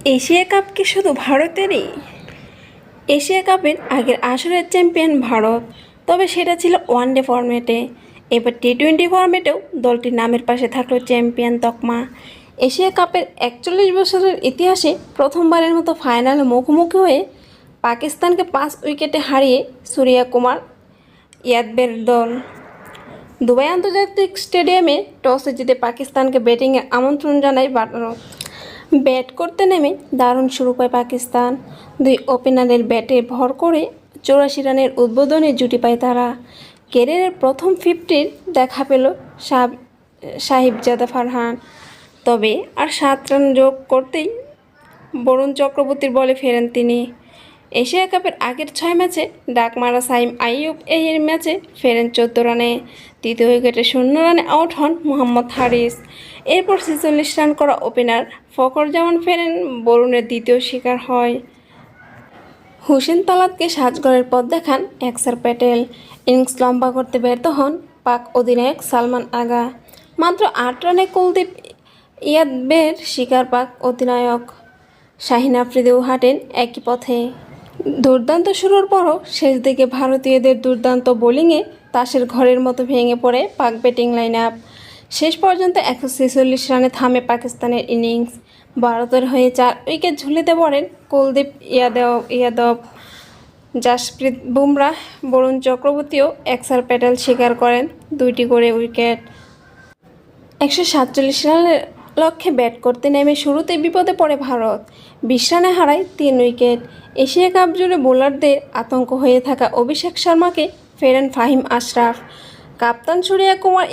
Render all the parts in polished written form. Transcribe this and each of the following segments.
Asia cup কি শুধু ভারতেরই? Asia কাপের আগের আসরের চ্যাম্পিয়ন ভারত, তবে সেটা ছিল ওয়ানডে ফরম্যাটে। এবার টি-20 ফরম্যাটেও দলটির নামের পাশে থাকলো চ্যাম্পিয়ন তকমা। এশিয়া কাপের 41 বছরের ইতিহাসে প্রথমবারের মতো ফাইনালে মুখোমুখি হয়ে পাকিস্তানকে 5 উইকেটে হারিয়ে সূর্যা কুমার ইয়াদবের দল। দুবাই আন্তর্জাতিক স্টেডিয়ামে টসে জিতে পাকিস্তানকে ব্যাটিংয়ের আমন্ত্রণ জানায় ভারত। ব্যাট করতে নেমে দারুণ শুরু পায় পাকিস্তান। দুই ওপেনারের ব্যাটে ভর করে 84 রানের উদ্বোধনী জুটি পায় তারা। ক্যারিয়ারের প্রথম 50-র দেখা পেল সাহিবজাদা ফারহান, তবে আর 7 রান যোগ করতেই বরুণ চক্রবর্তীর বলে ফেরেন তিনি। এশিয়া কাপের আগের 6 ম্যাচে ডাক মারা সাইম আইয়ুব এই ম্যাচে ফেরেন 14 রানে। তৃতীয় উইকেটে 0 রানে আউট হন মোহাম্মদ হারিস। এরপর 46 রান করা ওপেনার ফখর জামান ফেরেন বরুণের দ্বিতীয় শিকার হয়। হুসেন তালাতকে সাজঘরের পথ দেখান অ্যাক্সার প্যাটেল। ইনিংস লম্বা করতে ব্যর্থ হন পাক অধিনায়ক সালমান আগা। মাত্র 8 রানে কুলদীপ ইয়াদবের শিকার পাক অধিনায়ক। শাহিন আফ্রিদিও হাঁটেন একই পথে। দুর্দান্ত শুরুর পরও শেষ দিকে ভারতীয়দের দুর্দান্ত বোলিংয়ে তাসের ঘরের মতো ভেঙে পড়ে পাক ব্যাটিং লাইন আপ। শেষ পর্যন্ত 146 রানে থামে পাকিস্তানের ইনিংস। ভারতের হয়ে 4 উইকেট ঝুলিতে পড়েন কুলদীপ ইয়াদব, জাসপ্রীত বুমরাহ, বরুণ চক্রবর্তীও অ্যাক্সার প্যাটেল শিকার করেন 2টি করে উইকেট। 147 রানের লক্ষ্যে ব্যাট করতে নেমে শুরুতেই বিপদে পড়ে ভারত। 20 রানে হারায় 3 উইকেট। এশিয়া কাপ জুড়ে বোলারদের আতঙ্ক হয়ে থাকা অভিষেক শর্মাকে ফেরেন ফাহিম আশরাফ। কাপ্তান সূর্যা কুমার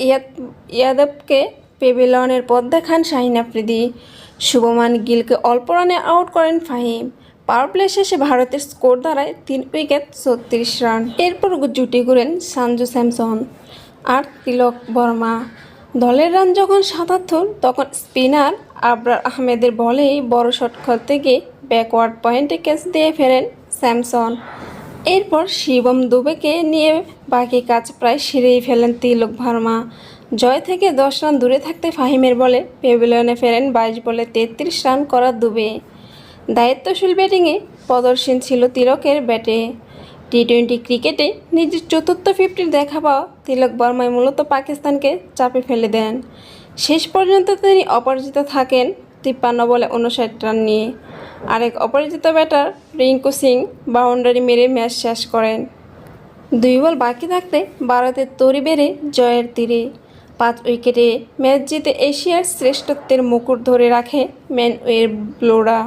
ইয়াদবকে প্যাভিলিয়নের পথ দেখান শাহিন আফ্রিদি। শুভমান গিলকে অল্প রানে আউট করেন ফাহিম। পাওয়ার প্লে শেষে ভারতের স্কোর দাঁড়ায় 3 উইকেট 36 রান। এরপর জুটি গড়েন সঞ্জু স্যামসন আর তিলক বর্মা। দলের রান যখন 77, তখন স্পিনার আবরার আহমেদের বলেই বড় শট খেলতে গিয়ে ব্যাকওয়ার্ড পয়েন্টে ক্যাচ দিয়ে ফেরেন স্যামসন। এরপর শিবম দুবেকে নিয়ে বাকি কাজ প্রায় সেরেই ফেলেন তিলক ভার্মা। জয় থেকে 10 রান দূরে থাকতে ফাহিমের বলে প্যাভিলিয়নে ফেরেন 22 বলে 33 রান করা দুবে। দায়িত্বশীল ব্যাটিংয়ে প্রদর্শন ছিল তিলকের ব্যাটে। টি-20 ক্রিকেটে নিজের চতুর্থ 50-র দেখা পাওয়া তিলক বর্মাই মূলত পাকিস্তানকে চাপে ফেলে দেন। শেষ পর্যন্ত তিনি অপরাজিত থাকেন 53 বলে 59 রান নিয়ে। আরেক অপরাজিত ব্যাটার রিঙ্কু সিং বাউন্ডারি মেরে ম্যাচ শেষ করেন। 2 বল বাকি থাকতে ভারতের তরি বেড়ে জয়ের তীরে। 5 উইকেটে ম্যাচ জিতে এশিয়ার শ্রেষ্ঠত্বের মুকুট ধরে রাখে ম্যানুয়েল ব্লোরা।